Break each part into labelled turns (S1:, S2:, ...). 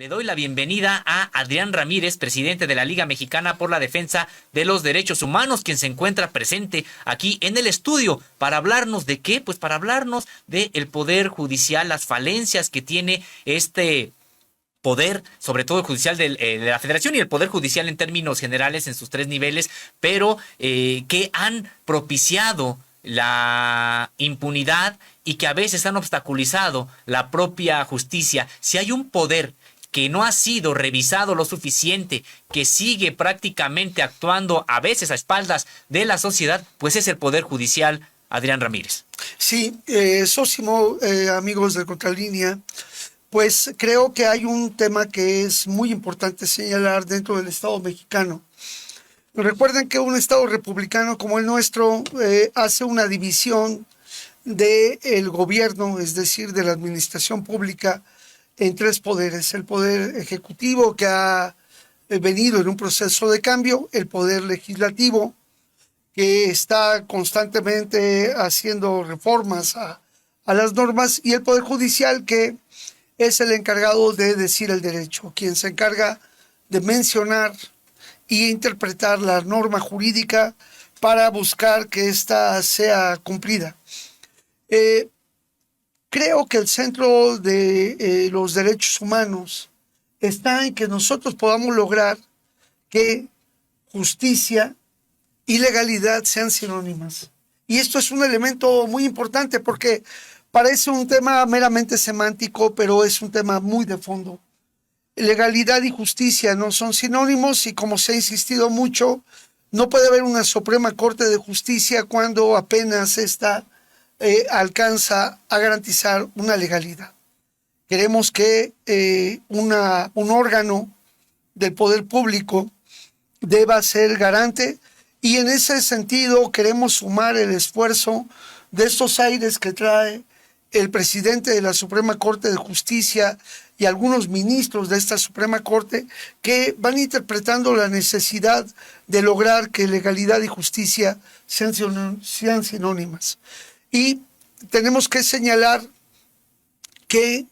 S1: Le doy la bienvenida a Adrián Ramírez, presidente de la Liga Mexicana por la Defensa de los Derechos Humanos, quien se encuentra presente aquí en el estudio para hablarnos de qué, pues para hablarnos del Poder Judicial, las falencias que tiene este poder, sobre todo el judicial de la Federación y el Poder Judicial en términos generales en sus tres niveles, pero que han propiciado la impunidad y que a veces han obstaculizado la propia justicia. Si hay un poder que no ha sido revisado lo suficiente, que sigue prácticamente actuando a veces a espaldas de la sociedad, pues es el Poder Judicial, Adrián Ramírez.
S2: Sí, Sósimo, amigos de Contralínea, pues creo que hay un tema que es muy importante señalar dentro del Estado mexicano. Recuerden que un Estado republicano como el nuestro hace una división del gobierno, es decir, de la administración pública, en tres poderes: el poder ejecutivo, que ha venido en un proceso de cambio; el poder legislativo, que está constantemente haciendo reformas a las normas; y el poder judicial, que es el encargado de decir el derecho, quien se encarga de mencionar y interpretar la norma jurídica para buscar que ésta sea cumplida. Creo que el centro de los derechos humanos está en que nosotros podamos lograr que justicia y legalidad sean sinónimas. Y esto es un elemento muy importante porque parece un tema meramente semántico, pero es un tema muy de fondo. Legalidad y justicia no son sinónimos y, como se ha insistido mucho, no puede haber una Suprema Corte de Justicia cuando apenas esta alcanza a garantizar una legalidad. Queremos que un órgano del poder público deba ser garante, y en ese sentido queremos sumar el esfuerzo de estos aires que trae el presidente de la Suprema Corte de Justicia y algunos ministros de esta Suprema Corte, que van interpretando la necesidad de lograr que legalidad y justicia sean sinónimas. Y tenemos que señalar que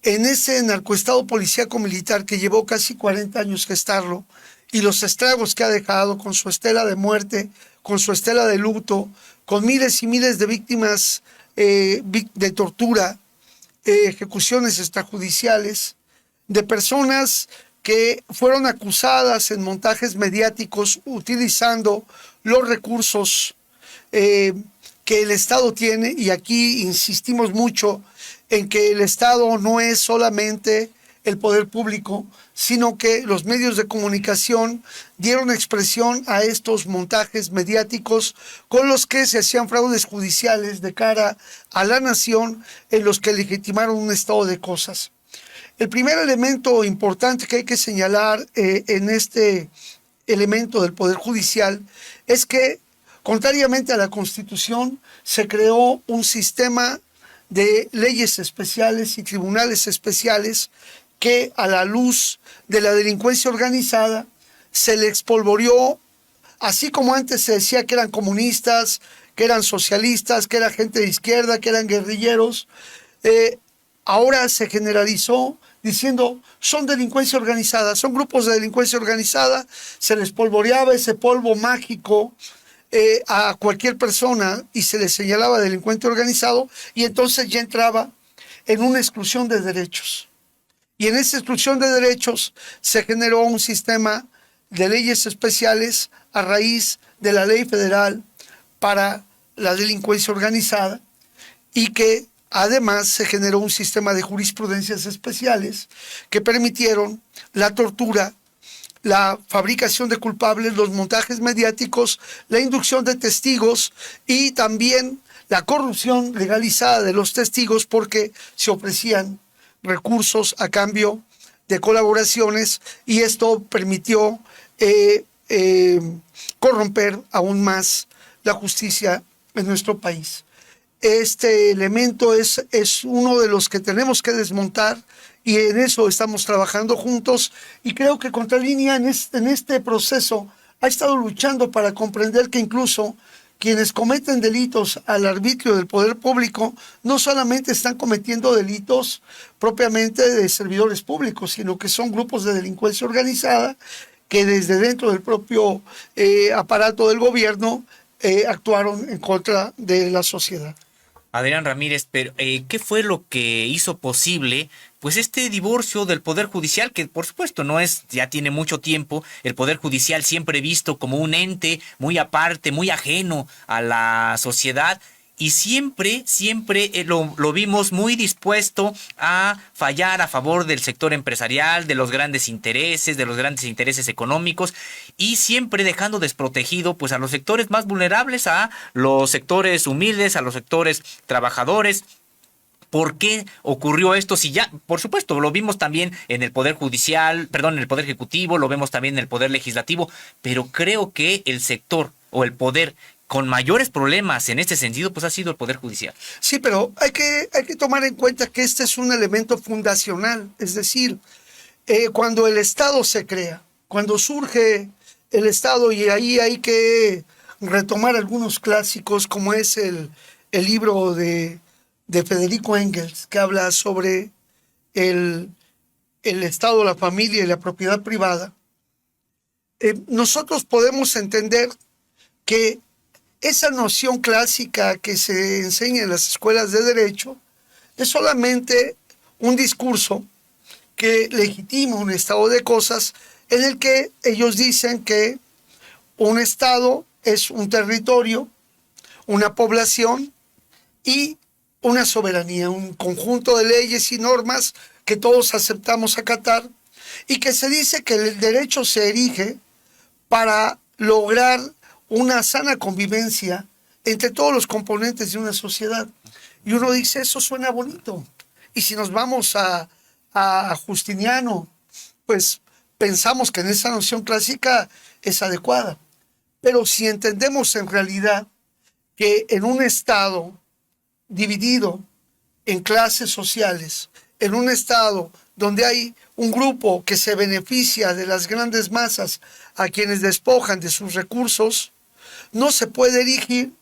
S2: en ese narcoestado policíaco militar que llevó casi 40 años gestarlo, y los estragos que ha dejado con su estela de muerte, con su estela de luto, con miles y miles de víctimas de tortura, ejecuciones extrajudiciales, de personas que fueron acusadas en montajes mediáticos utilizando los recursos que el Estado tiene. Y aquí insistimos mucho en que el Estado no es solamente el poder público, sino que los medios de comunicación dieron expresión a estos montajes mediáticos con los que se hacían fraudes judiciales de cara a la nación, en los que legitimaron un estado de cosas. El primer elemento importante que hay que señalar en este elemento del Poder Judicial es que, contrariamente a la Constitución, se creó un sistema de leyes especiales y tribunales especiales que, a la luz de la delincuencia organizada, se le espolvoreó, así como antes se decía que eran comunistas, que eran socialistas, que era gente de izquierda, que eran guerrilleros. Ahora se generalizó diciendo son delincuencia organizada, son grupos de delincuencia organizada. Se les polvoreaba ese polvo mágico a cualquier persona y se le señalaba delincuente organizado, y entonces ya entraba en una exclusión de derechos. Y en esa exclusión de derechos se generó un sistema de leyes especiales a raíz de la ley federal para la delincuencia organizada, y que además se generó un sistema de jurisprudencias especiales que permitieron la tortura, la fabricación de culpables, los montajes mediáticos, la inducción de testigos y también la corrupción legalizada de los testigos, porque se ofrecían recursos a cambio de colaboraciones, y esto permitió corromper aún más la justicia en nuestro país. Este elemento es uno de los que tenemos que desmontar, y en eso estamos trabajando juntos, y creo que Contralínea en este proceso ha estado luchando para comprender que incluso quienes cometen delitos al arbitrio del poder público no solamente están cometiendo delitos propiamente de servidores públicos, sino que son grupos de delincuencia organizada que desde dentro del propio aparato del gobierno actuaron en contra de la sociedad.
S1: Adrián Ramírez, pero ¿qué fue lo que hizo posible pues este divorcio del Poder Judicial? Que por supuesto no es, ya tiene mucho tiempo, el Poder Judicial siempre visto como un ente muy aparte, muy ajeno a la sociedad. Y siempre lo vimos muy dispuesto a fallar a favor del sector empresarial, de los grandes intereses económicos, y siempre dejando desprotegido pues a los sectores más vulnerables, a los sectores humildes, a los sectores trabajadores. ¿Por qué ocurrió esto? Si ya, por supuesto, lo vimos también en el Poder Judicial, perdón, en el Poder Ejecutivo, lo vemos también en el Poder Legislativo, pero creo que el sector o el poder con mayores problemas en este sentido, pues ha sido el Poder Judicial.
S2: Sí, pero hay que tomar en cuenta que este es un elemento fundacional, es decir, cuando el Estado se crea, cuando surge el Estado, y ahí hay que retomar algunos clásicos, como es el libro de Federico Engels, que habla sobre el Estado, la familia y la propiedad privada. Nosotros podemos entender que esa noción clásica que se enseña en las escuelas de derecho es solamente un discurso que legitima un estado de cosas en el que ellos dicen que un estado es un territorio, una población y una soberanía, un conjunto de leyes y normas que todos aceptamos acatar, y que se dice que el derecho se erige para lograr una sana convivencia entre todos los componentes de una sociedad. Y uno dice, eso suena bonito. Y si nos vamos a Justiniano, pues pensamos que en esa noción clásica es adecuada. Pero si entendemos en realidad que en un Estado dividido en clases sociales, en un Estado donde hay un grupo que se beneficia de las grandes masas a quienes despojan de sus recursos, no se puede erigir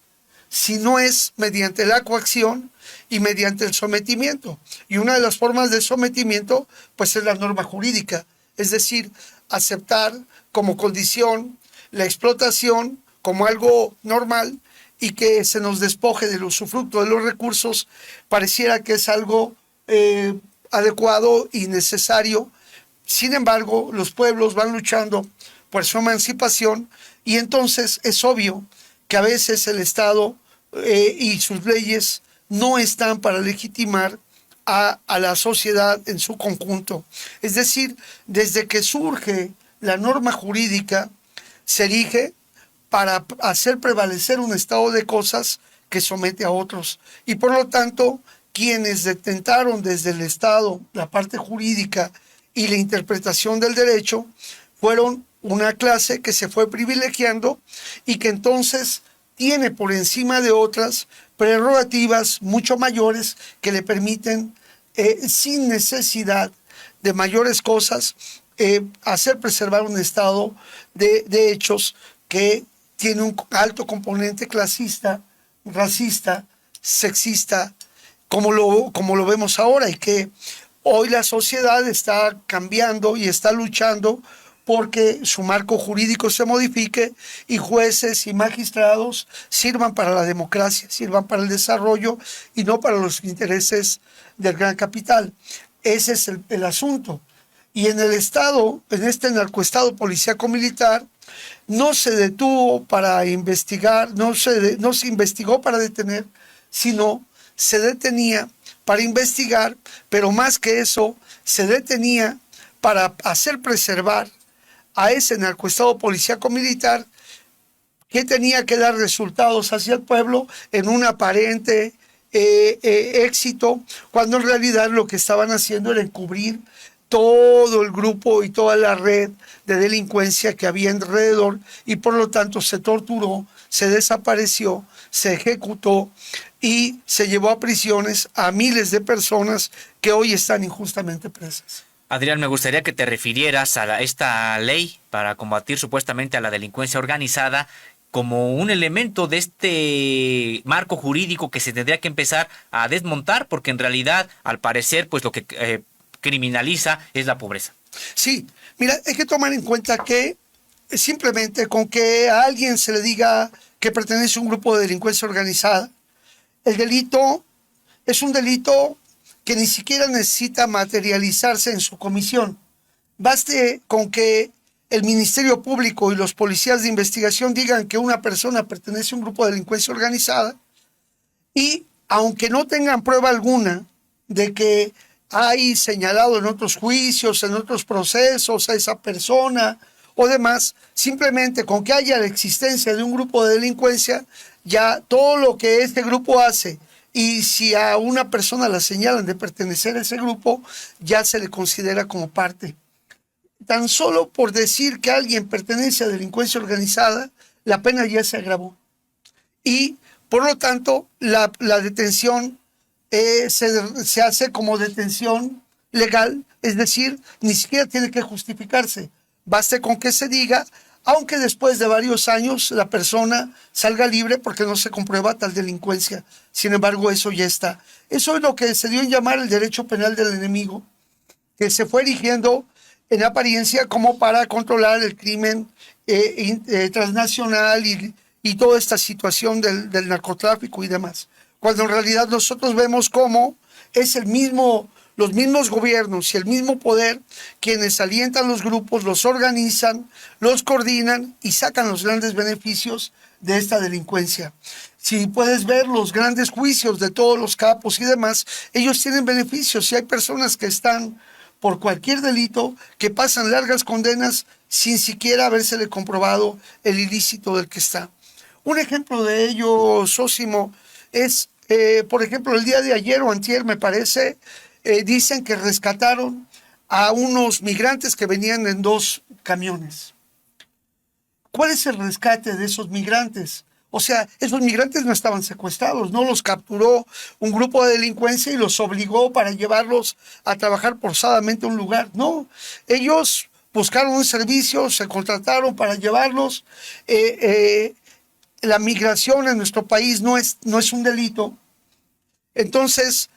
S2: si no es mediante la coacción y mediante el sometimiento. Y una de las formas de sometimiento, pues, es la norma jurídica, es decir, aceptar como condición la explotación como algo normal, y que se nos despoje del usufructo de los recursos pareciera que es algo adecuado y necesario. Sin embargo, los pueblos van luchando por su emancipación, y entonces es obvio que a veces el Estado y sus leyes no están para legitimar a la sociedad en su conjunto. Es decir, desde que surge la norma jurídica, se erige para hacer prevalecer un estado de cosas que somete a otros. Y por lo tanto, quienes detentaron desde el Estado la parte jurídica y la interpretación del derecho fueron una clase que se fue privilegiando y que entonces tiene por encima de otras prerrogativas mucho mayores que le permiten, sin necesidad de mayores cosas, hacer preservar un estado de hechos que tiene un alto componente clasista, racista, sexista, como lo vemos ahora, y que hoy la sociedad está cambiando y está luchando porque su marco jurídico se modifique y jueces y magistrados sirvan para la democracia, sirvan para el desarrollo y no para los intereses del gran capital. Ese es el asunto. Y en el Estado, en este narcoestado policíaco militar, no se detuvo para investigar, no se investigó para detener, sino se detenía para investigar, pero más que eso, se detenía para hacer preservar a ese narcoestado policíaco militar que tenía que dar resultados hacia el pueblo en un aparente éxito, cuando en realidad lo que estaban haciendo era encubrir todo el grupo y toda la red de delincuencia que había alrededor, y por lo tanto se torturó, se desapareció, se ejecutó y se llevó a prisiones a miles de personas que hoy están injustamente presas.
S1: Adrián, me gustaría que te refirieras a esta ley para combatir supuestamente a la delincuencia organizada. como un elemento de este marco jurídico que se tendría que empezar a desmontar, porque en realidad, al parecer, pues lo que criminaliza es la pobreza.
S2: Sí, mira, hay que tomar en cuenta que simplemente con que a alguien se le diga que pertenece a un grupo de delincuencia organizada, el delito es un delito que ni siquiera necesita materializarse en su comisión. Baste con que el Ministerio Público y los policías de investigación digan que una persona pertenece a un grupo de delincuencia organizada y, aunque no tengan prueba alguna de que hay señalado en otros juicios, en otros procesos a esa persona o demás, simplemente con que haya la existencia de un grupo de delincuencia, ya todo lo que este grupo hace, y si a una persona la señalan de pertenecer a ese grupo, ya se le considera como parte. Tan solo por decir que alguien pertenece a delincuencia organizada, la pena ya se agravó. Y, por lo tanto, la detención se hace como detención legal, es decir, ni siquiera tiene que justificarse. Baste con que se diga, aunque después de varios años la persona salga libre porque no se comprueba tal delincuencia. Sin embargo, eso ya está. Eso es lo que se dio en llamar el derecho penal del enemigo, que se fue erigiendo en apariencia como para controlar el crimen transnacional y toda esta situación del narcotráfico y demás. Cuando en realidad nosotros vemos cómo es los mismos gobiernos y el mismo poder quienes alientan los grupos, los organizan, los coordinan y sacan los grandes beneficios de esta delincuencia. Si puedes ver los grandes juicios de todos los capos y demás, ellos tienen beneficios. Si hay personas que están por cualquier delito, que pasan largas condenas sin siquiera habérsele comprobado el ilícito del que está. Un ejemplo de ello, Sósimo, es, por ejemplo, el día de ayer o antier, me parece, dicen que rescataron a unos migrantes que venían en 2 camiones. ¿Cuál es el rescate de esos migrantes? O sea, esos migrantes no estaban secuestrados, no los capturó un grupo de delincuencia y los obligó para llevarlos a trabajar forzadamente a un lugar. No, ellos buscaron un servicio, se contrataron para llevarlos. La migración en nuestro país no es un delito. Entonces,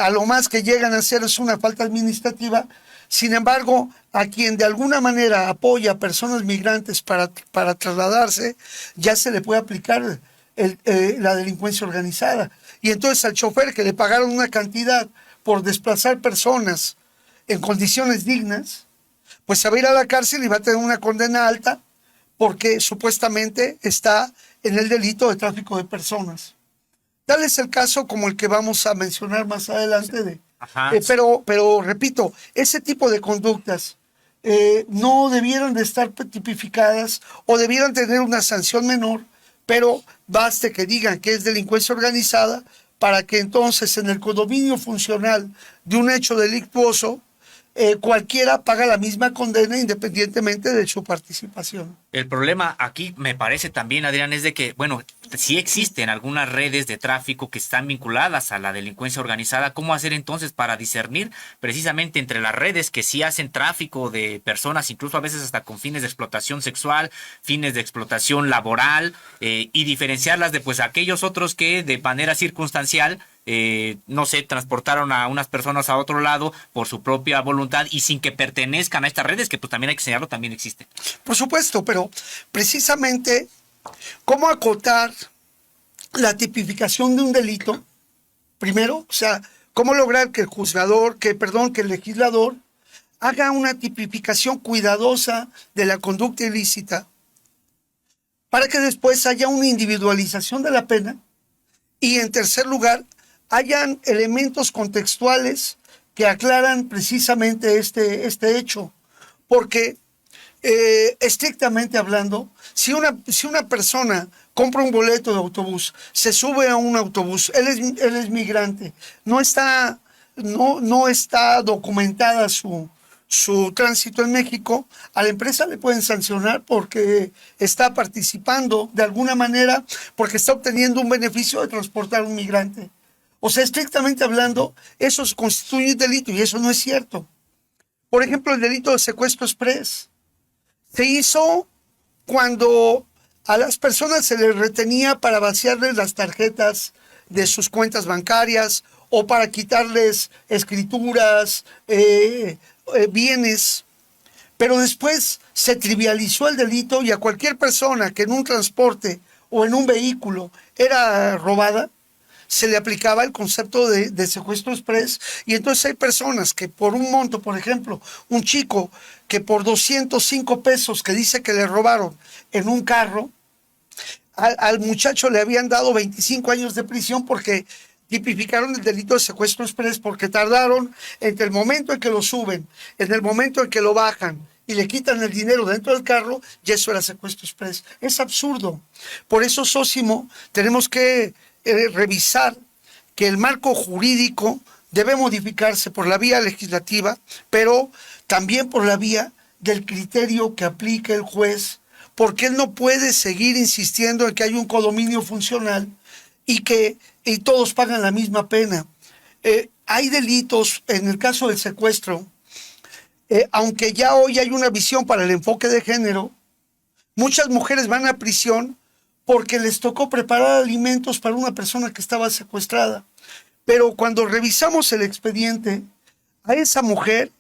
S2: a lo más que llegan a hacer es una falta administrativa. Sin embargo, a quien de alguna manera apoya a personas migrantes para trasladarse, ya se le puede aplicar la delincuencia organizada. Y entonces al chofer que le pagaron una cantidad por desplazar personas en condiciones dignas, pues se va a ir a la cárcel y va a tener una condena alta porque supuestamente está en el delito de tráfico de personas. Tal es el caso como el que vamos a mencionar más adelante. Pero repito, ese tipo de conductas no debieran de estar tipificadas o debieran tener una sanción menor, pero baste que digan que es delincuencia organizada para que entonces en el condominio funcional de un hecho delictuoso cualquiera paga la misma condena independientemente de su participación.
S1: El problema aquí me parece también, Adrián, es de que, bueno, sí existen algunas redes de tráfico que están vinculadas a la delincuencia organizada. ¿Cómo hacer entonces para discernir precisamente entre las redes que sí hacen tráfico de personas, incluso a veces hasta con fines de explotación sexual, fines de explotación laboral, y diferenciarlas de pues aquellos otros que de manera circunstancial no sé, transportaron a unas personas a otro lado por su propia voluntad y sin que pertenezcan a estas redes, que pues también hay que señalarlo, también existen?
S2: Por supuesto, pero precisamente, ¿cómo acotar la tipificación de un delito? Primero, o sea, ¿cómo lograr que el legislador haga una tipificación cuidadosa de la conducta ilícita para que después haya una individualización de la pena? Y en tercer lugar, hayan elementos contextuales que aclaran precisamente este hecho. Porque, estrictamente hablando, si una persona compra un boleto de autobús, se sube a un autobús, él es migrante, no está documentada su tránsito en México, a la empresa le pueden sancionar porque está participando de alguna manera, porque está obteniendo un beneficio de transportar a un migrante. O sea, estrictamente hablando, eso constituye un delito y eso no es cierto. Por ejemplo, el delito de secuestro exprés se hizo cuando A las personas se les retenía para vaciarles las tarjetas de sus cuentas bancarias o para quitarles escrituras, bienes. Pero después se trivializó el delito y a cualquier persona que en un transporte o en un vehículo era robada, se le aplicaba el concepto de secuestro express. Y entonces hay personas que por un monto, por ejemplo, un chico que por 205 pesos que dice que le robaron en un carro, al muchacho le habían dado 25 años de prisión porque tipificaron el delito de secuestro express, porque tardaron entre el momento en que lo suben, en el momento en que lo bajan y le quitan el dinero dentro del carro, y eso era secuestro express. Es absurdo. Por eso, Sósimo, tenemos que revisar que el marco jurídico debe modificarse por la vía legislativa, pero también por la vía del criterio que aplique el juez, porque él no puede seguir insistiendo en que hay un condominio funcional y todos pagan la misma pena. Hay delitos, en el caso del secuestro, aunque ya hoy hay una visión para el enfoque de género, muchas mujeres van a prisión porque les tocó preparar alimentos para una persona que estaba secuestrada. Pero cuando revisamos el expediente, a esa mujer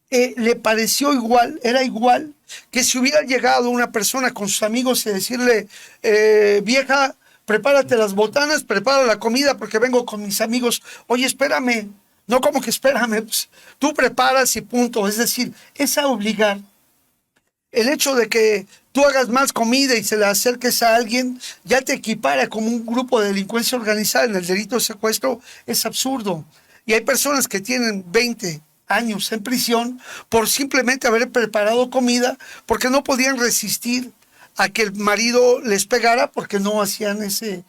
S2: le pareció igual, era igual que si hubiera llegado una persona con sus amigos y decirle, vieja, prepárate las botanas, prepara la comida porque vengo con mis amigos. Oye, espérame. No, como que espérame. Pues, tú preparas y punto. Es decir, es a obligar. El hecho de que tú hagas más comida y se la acerques a alguien ya te equipara como un grupo de delincuencia organizada en el delito de secuestro. Es absurdo. Y hay personas que tienen 20 años en prisión por simplemente haber preparado comida porque no podían resistir a que el marido les pegara porque no hacían ese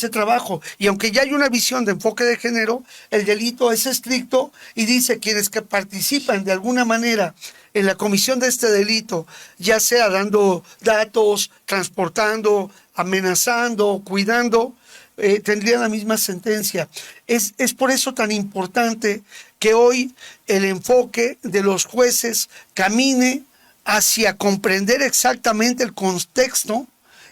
S2: trabajo. Y aunque ya hay una visión de enfoque de género, el delito es estricto y dice quienes que participan de alguna manera en la comisión de este delito, ya sea dando datos, transportando, amenazando, cuidando, tendrían la misma sentencia. Es por eso tan importante que hoy el enfoque de los jueces camine hacia comprender exactamente el contexto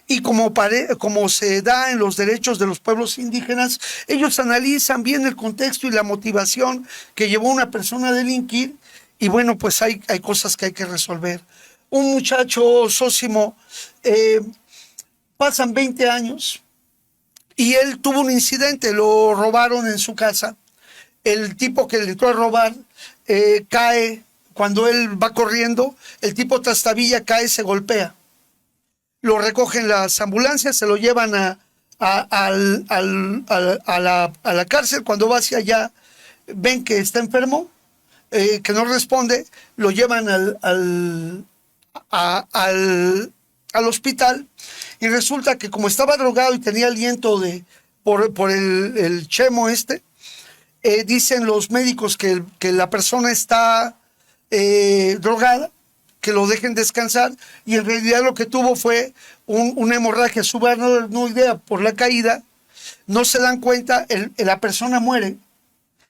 S2: y como se da en los derechos de los pueblos indígenas, ellos analizan bien el contexto y la motivación que llevó a una persona a delinquir y bueno, pues hay cosas que hay que resolver. Un muchacho, Sósimo, pasan 20 años y él tuvo un incidente, lo robaron en su casa. El tipo que le entró a robar cae. Cuando él va corriendo, el tipo trastabilla, cae, se golpea. Lo recogen las ambulancias, se lo llevan a la cárcel. Cuando va hacia allá, ven que está enfermo, que no responde, lo llevan al hospital y resulta que como estaba drogado y tenía aliento por el chemo dicen los médicos que la persona está drogada, que lo dejen descansar, y en realidad lo que tuvo fue una hemorragia subaracnoidea por la caída. No se dan cuenta, la persona muere,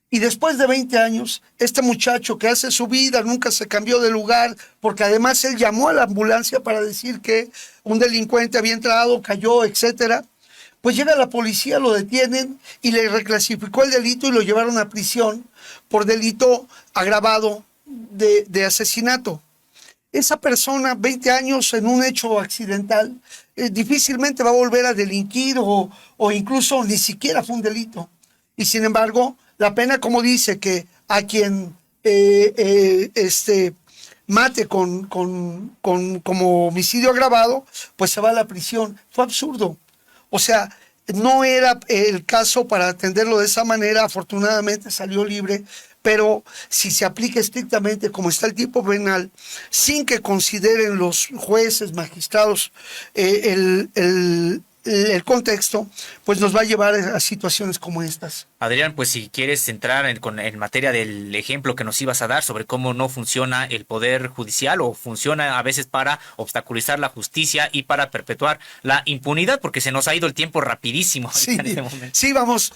S2: y después de 20 años, este muchacho que hace su vida, nunca se cambió de lugar, porque además él llamó a la ambulancia para decir que un delincuente había entrado, cayó, etcétera. Pues llega la policía, lo detienen y le reclasificó el delito y lo llevaron a prisión por delito agravado de asesinato. Esa persona, 20 años en un hecho accidental, difícilmente va a volver a delinquir o incluso ni siquiera fue un delito. Y sin embargo, la pena, como dice, que a quien mate como homicidio agravado, pues se va a la prisión. Fue absurdo. O sea, no era el caso para atenderlo de esa manera. Afortunadamente salió libre, pero si se aplica estrictamente como está el tipo penal, sin que consideren los jueces, magistrados, el contexto, pues nos va a llevar a situaciones como estas.
S1: Adrián, pues si quieres entrar en materia del ejemplo que nos ibas a dar sobre cómo no funciona el poder judicial o funciona a veces para obstaculizar la justicia y para perpetuar la impunidad, porque se nos ha ido el tiempo rapidísimo.
S2: Sí, en este momento. Sí, vamos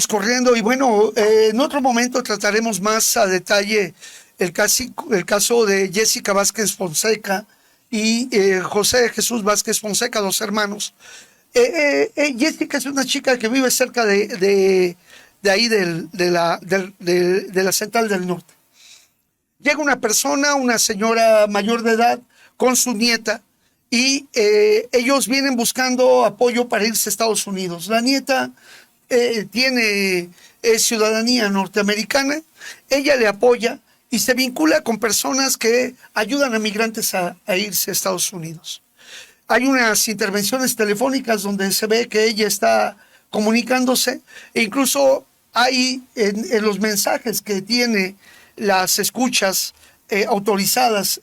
S2: corriendo y bueno, en otro momento trataremos más a detalle el caso de Jessica Vázquez Fonseca y José Jesús Vázquez Fonseca, 2 hermanos. Jessica es una chica que vive cerca de ahí de la Central del Norte. Llega una persona, una señora mayor de edad, con su nieta, y ellos vienen buscando apoyo para irse a Estados Unidos. La nieta tiene ciudadanía norteamericana, ella le apoya y se vincula con personas que ayudan a migrantes a irse a Estados Unidos. Hay unas intervenciones telefónicas donde se ve que ella está comunicándose, e incluso hay en los mensajes que tiene las escuchas autorizadas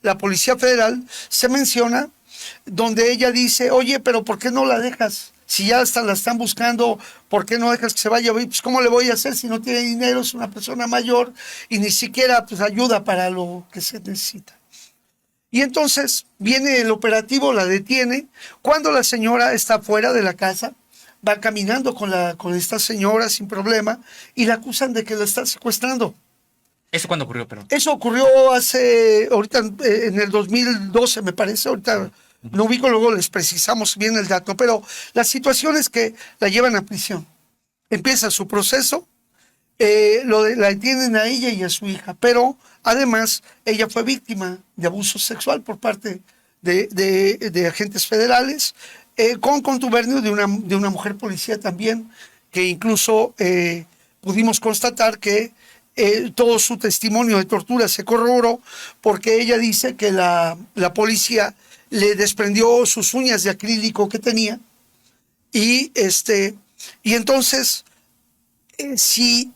S2: la Policía Federal, se menciona donde ella dice, oye, pero ¿por qué no la dejas? Si ya hasta la están buscando, ¿por qué no dejas que se vaya? Pues ¿cómo le voy a hacer si no tiene dinero? Es una persona mayor y ni siquiera pues ayuda para lo que se necesita. Y entonces viene el operativo, la detiene. Cuando la señora está fuera de la casa, va caminando con esta señora sin problema y la acusan de que la está secuestrando.
S1: ¿Eso cuándo ocurrió, pero?
S2: Eso ocurrió ahorita en el 2012, me parece. Ahorita no ubico, luego les precisamos bien el dato, pero la situación es que la llevan a prisión. Empieza su proceso, la detienen a ella y a su hija, pero además ella fue víctima de abuso sexual por parte de agentes federales, con contubernio de una mujer policía también, que incluso pudimos constatar que todo su testimonio de tortura se corroboró, porque ella dice que la policía le desprendió sus uñas de acrílico que tenía, y entonces si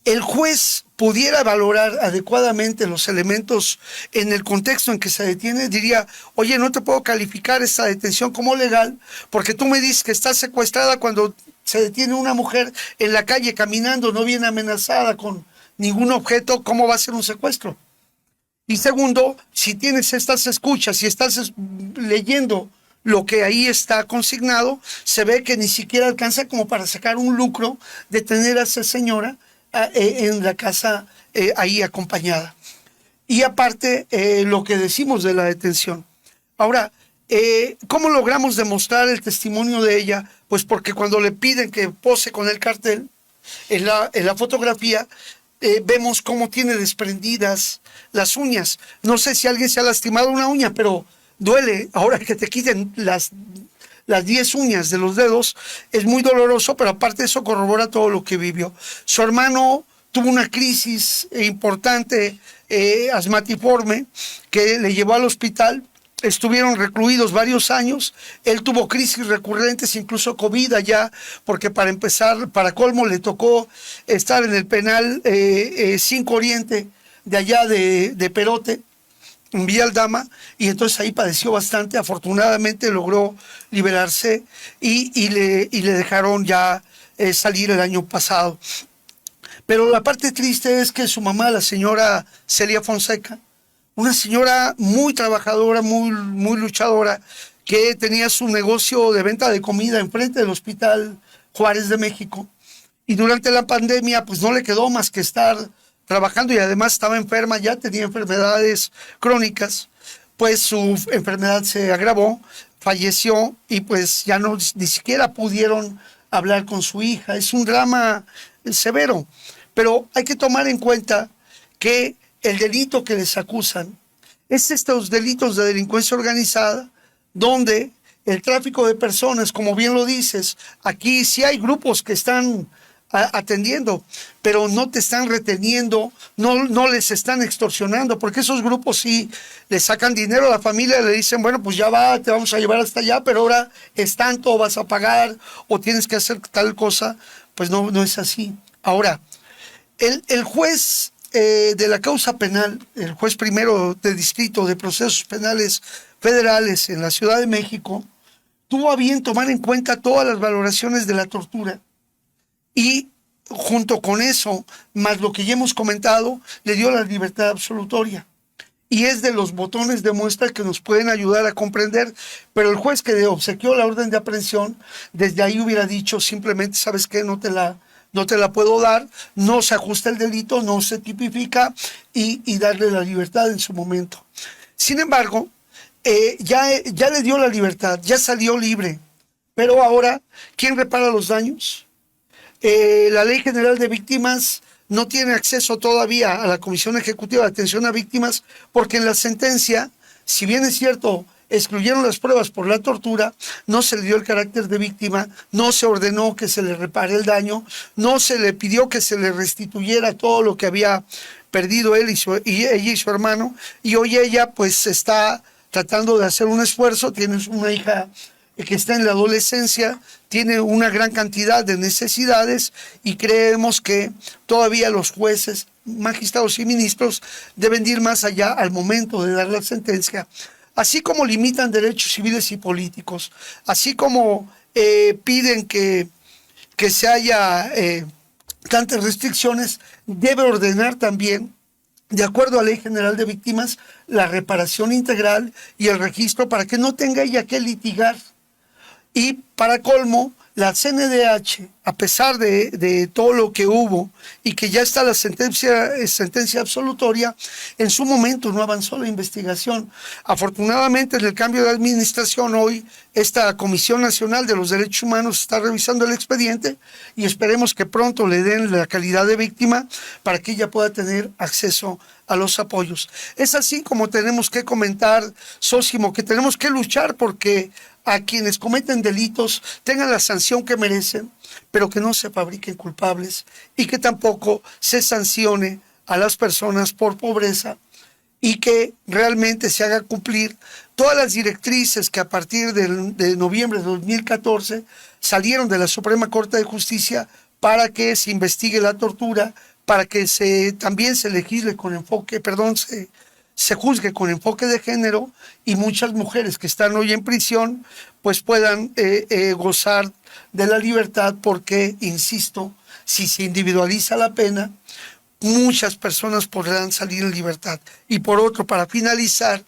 S2: el juez pudiera valorar adecuadamente los elementos en el contexto en que se detiene, diría, oye, no te puedo calificar esta detención como legal porque tú me dices que está secuestrada cuando se detiene una mujer en la calle caminando, no viene amenazada con ningún objeto, ¿cómo va a ser un secuestro? Y segundo, si tienes estas escuchas y estás leyendo lo que ahí está consignado, se ve que ni siquiera alcanza como para sacar un lucro de tener a esa señora en la casa ahí acompañada. Y aparte, lo que decimos de la detención. Ahora, ¿cómo logramos demostrar el testimonio de ella? Pues porque cuando le piden que pose con el cartel, en la fotografía, vemos cómo tiene desprendidas las uñas. No sé si alguien se ha lastimado una uña, pero duele. Ahora que te quiten las 10 uñas de los dedos, es muy doloroso, pero aparte eso corrobora todo lo que vivió. Su hermano tuvo una crisis importante, asmatiforme, que le llevó al hospital. Estuvieron recluidos varios años. Él tuvo crisis recurrentes, incluso COVID allá, porque para empezar, para colmo, le tocó estar en el penal 5 Oriente, de allá de Perote, en Villa Aldama, y entonces ahí padeció bastante. Afortunadamente logró liberarse y le dejaron ya salir el año pasado. Pero la parte triste es que su mamá, la señora Celia Fonseca, una señora muy trabajadora, muy luchadora, que tenía su negocio de venta de comida enfrente del Hospital Juárez de México, y durante la pandemia pues no le quedó más que estar trabajando, y además estaba enferma, ya tenía enfermedades crónicas, pues su enfermedad se agravó, falleció, y pues ya ni siquiera pudieron hablar con su hija. Es un drama severo, pero hay que tomar en cuenta que el delito que les acusan es estos delitos de delincuencia organizada, donde el tráfico de personas, como bien lo dices, aquí sí hay grupos que están atendiendo, pero no te están reteniendo, no les están extorsionando, porque esos grupos sí le sacan dinero a la familia, le dicen, bueno, pues ya va, te vamos a llevar hasta allá, pero ahora es tanto, vas a pagar o tienes que hacer tal cosa. Pues no es así. Ahora, el juez de la causa penal, el juez primero de distrito de procesos penales federales en la Ciudad de México, tuvo a bien tomar en cuenta todas las valoraciones de la tortura, y junto con eso, más lo que ya hemos comentado, le dio la libertad absolutoria. Y es de los botones de muestra que nos pueden ayudar a comprender. Pero el juez que obsequió la orden de aprehensión, desde ahí hubiera dicho simplemente, ¿sabes qué? No te la puedo dar, no se ajusta el delito, no se tipifica, y darle la libertad en su momento. Sin embargo, ya le dio la libertad, ya salió libre, pero ahora, ¿quién repara los daños? La Ley General de Víctimas no tiene acceso todavía a la Comisión Ejecutiva de Atención a Víctimas porque en la sentencia, si bien es cierto, excluyeron las pruebas por la tortura, no se le dio el carácter de víctima, no se ordenó que se le repare el daño, no se le pidió que se le restituyera todo lo que había perdido él y ella y su hermano, y hoy ella pues está tratando de hacer un esfuerzo, tiene una hija que está en la adolescencia, tiene una gran cantidad de necesidades y creemos que todavía los jueces, magistrados y ministros deben ir más allá al momento de dar la sentencia. Así como limitan derechos civiles y políticos, así como piden que se haya tantas restricciones, debe ordenar también, de acuerdo a la Ley General de Víctimas, la reparación integral y el registro para que no tenga ella que litigar. Y para colmo, la CNDH, a pesar de todo lo que hubo y que ya está la sentencia absolutoria, en su momento no avanzó la investigación. Afortunadamente, en el cambio de administración, hoy esta Comisión Nacional de los Derechos Humanos está revisando el expediente y esperemos que pronto le den la calidad de víctima para que ella pueda tener acceso a los apoyos. Es así como tenemos que comentar, Sósimo, que tenemos que luchar porque a quienes cometen delitos tengan la sanción que merecen, pero que no se fabriquen culpables y que tampoco se sancione a las personas por pobreza y que realmente se haga cumplir todas las directrices que a partir de noviembre de 2014 salieron de la Suprema Corte de Justicia para que se investigue la tortura, para que también se legisle con enfoque, se juzgue con enfoque de género y muchas mujeres que están hoy en prisión pues puedan gozar de la libertad porque, insisto, si se individualiza la pena, muchas personas podrán salir en libertad. Y por otro, para finalizar,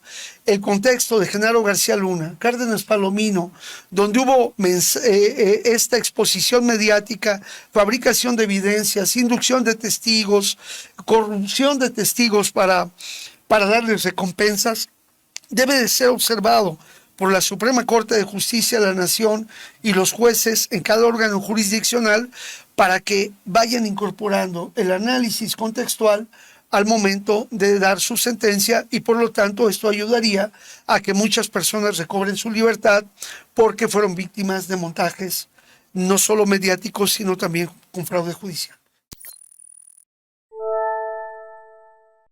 S2: el contexto de Genaro García Luna, Cárdenas Palomino, donde hubo esta exposición mediática, fabricación de evidencias, inducción de testigos, corrupción de testigos para darles recompensas, debe de ser observado por la Suprema Corte de Justicia de la Nación y los jueces en cada órgano jurisdiccional para que vayan incorporando el análisis contextual al momento de dar su sentencia y por lo tanto esto ayudaría a que muchas personas recobren su libertad porque fueron víctimas de montajes no solo mediáticos sino también con fraude judicial.